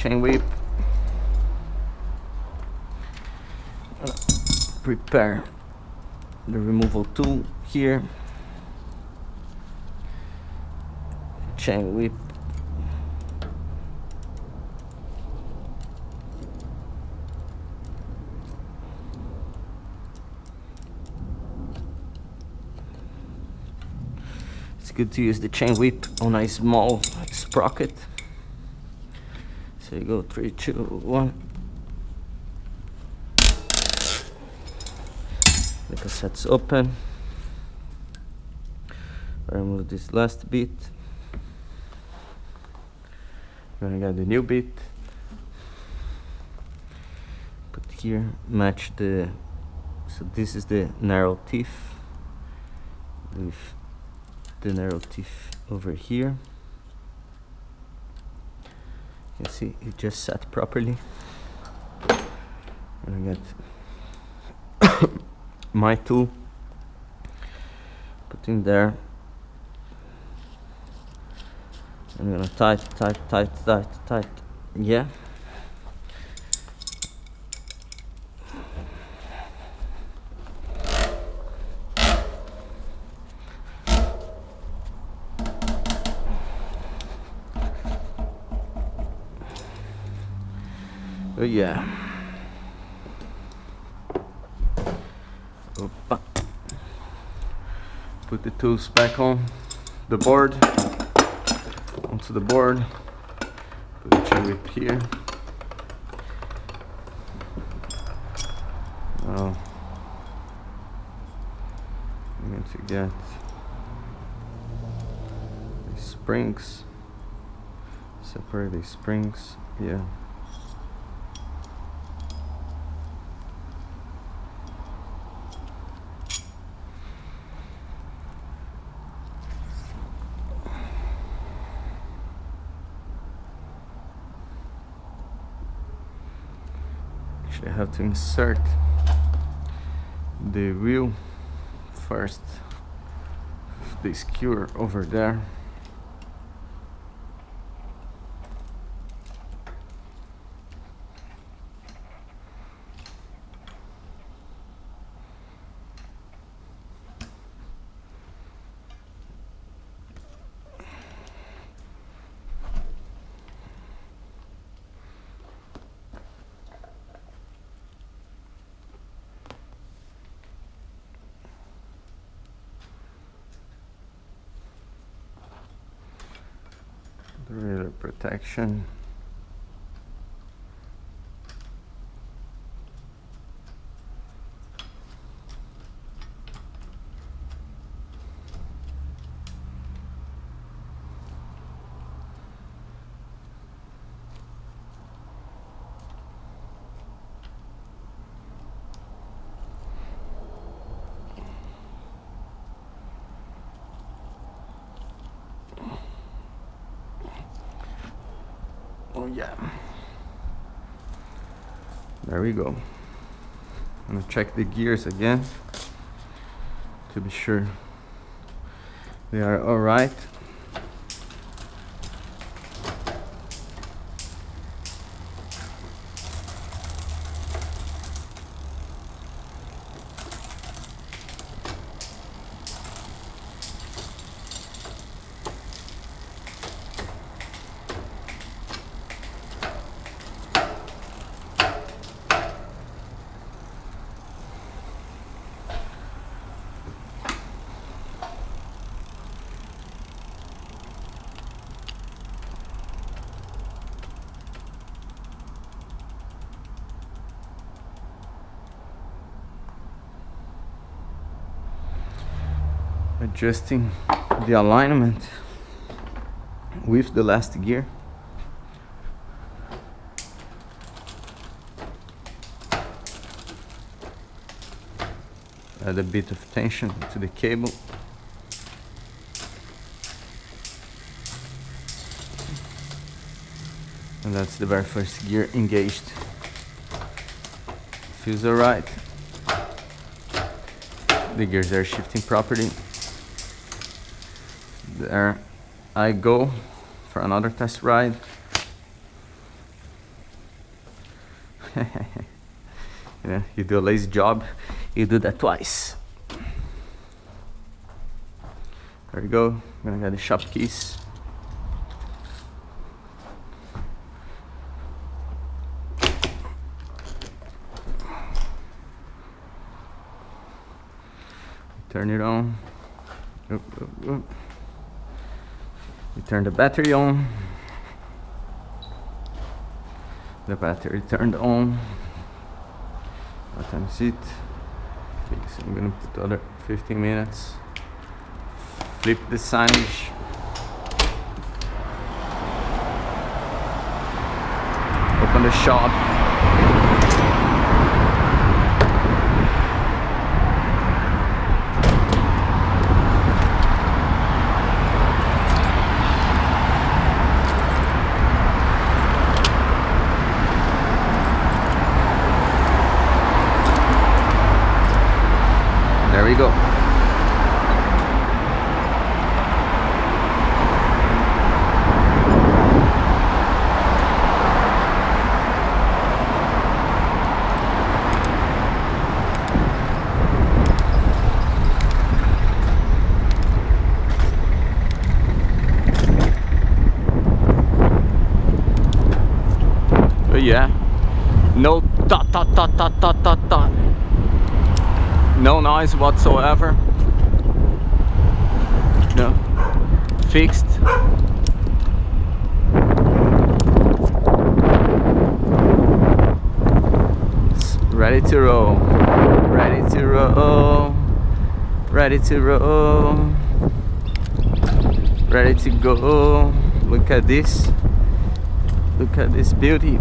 chain whip. Prepare the removal tool here. Chain whip. It's good to use the chain whip on a small sprocket. So you go 3, 2, 1. The cassette's open. I remove this last bit. I'm gonna get the new bit. Put here, match the. So this is the narrow teeth. With the narrow teeth over here. You can see it just sat properly. I'm gonna get my tool, put in there. I'm gonna tight. Yeah. Oh yeah. Opa. Put the tools back on the board, onto the board. Put the chain whip here. Now I'm going to get the springs. Separate the springs. Yeah. I have to insert the wheel first, the skewer over there. The rear protection. Oh yeah, there we go. I'm gonna check the gears again to be sure they are all right. Adjusting the alignment with the last gear. Add a bit of tension to the cable. And that's the very first gear engaged. Feels alright. The gears are shifting properly. There I go for another test ride. You know, you do a lazy job, you do that twice. There we go. I'm gonna get the shop keys. Turn it on. Oop, oop, oop. We turn the battery on. The battery turned on. What time is it? Okay, so I'm gonna put the other 15 minutes. Flip the signage. Open the shop. There we go. But yeah, no dot dot dot dot dot dot dot. No noise whatsoever. No. Fixed. It's ready to roll. Ready to roll. Ready to roll. Ready to go. Look at this. Look at this beauty.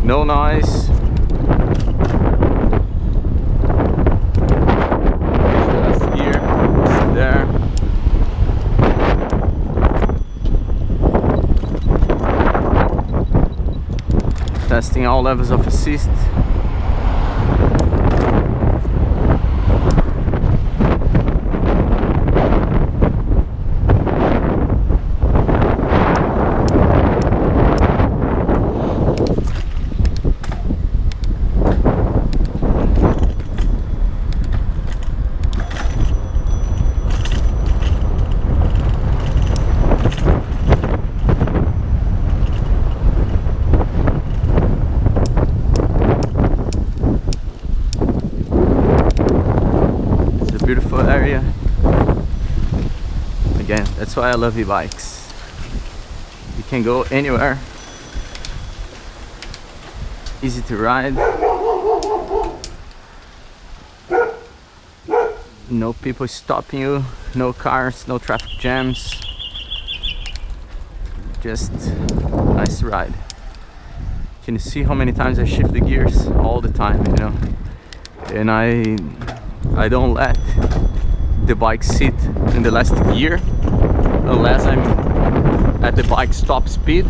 No noise. Testing all levels of assist. Beautiful area. Again, that's why I love e-bikes. You can go anywhere. Easy to ride. No people stopping you, no cars, no traffic jams. Just nice ride. Can you see how many times I shift the gears? All the time, you know. And I don't let the bike sit in the last gear unless I'm at the bike stop speed.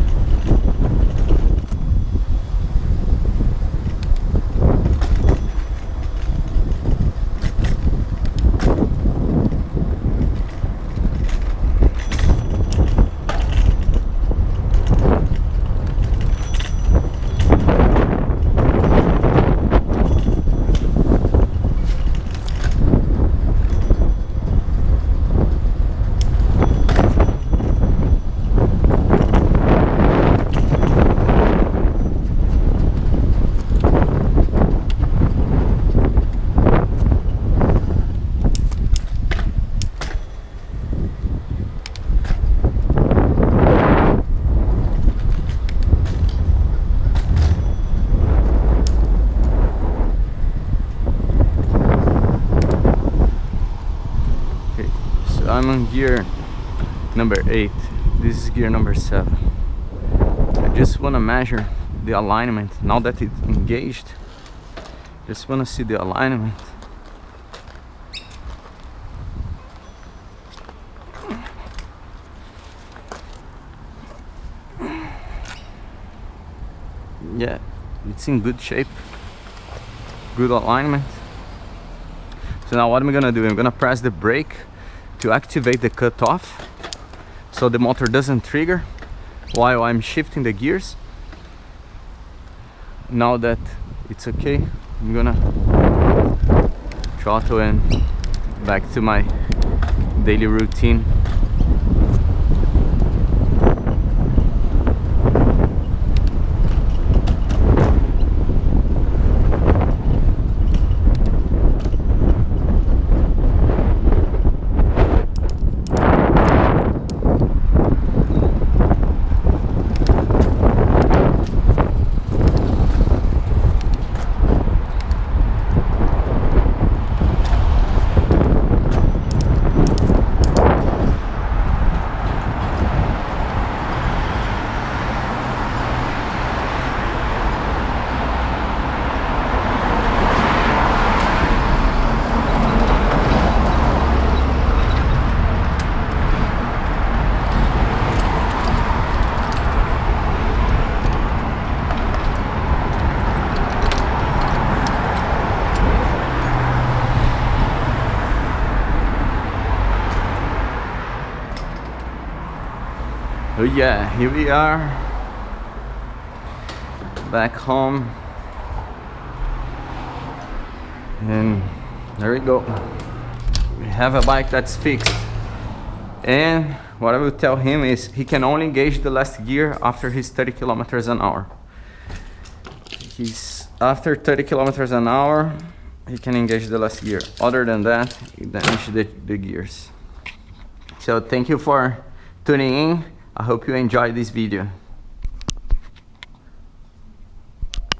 I'm on gear number 8. This is gear number 7. I just want to measure the alignment now that it's engaged. Just want to see the alignment. Yeah, it's in good shape, good alignment. So now what am I gonna do? I'm gonna press the brake to activate the cutoff so the motor doesn't trigger while I'm shifting the gears. now that it's okay, I'm gonna throttle and back to my daily routine. Oh yeah, here we are back home, and there we go. We have a bike that's fixed, and what I will tell him is he can only engage the last gear after he's 30 kilometers an hour. He's after 30 kilometers an hour, he can engage the last gear. Other than that, he damages the gears. So thank you for tuning in. I hope you enjoyed this video.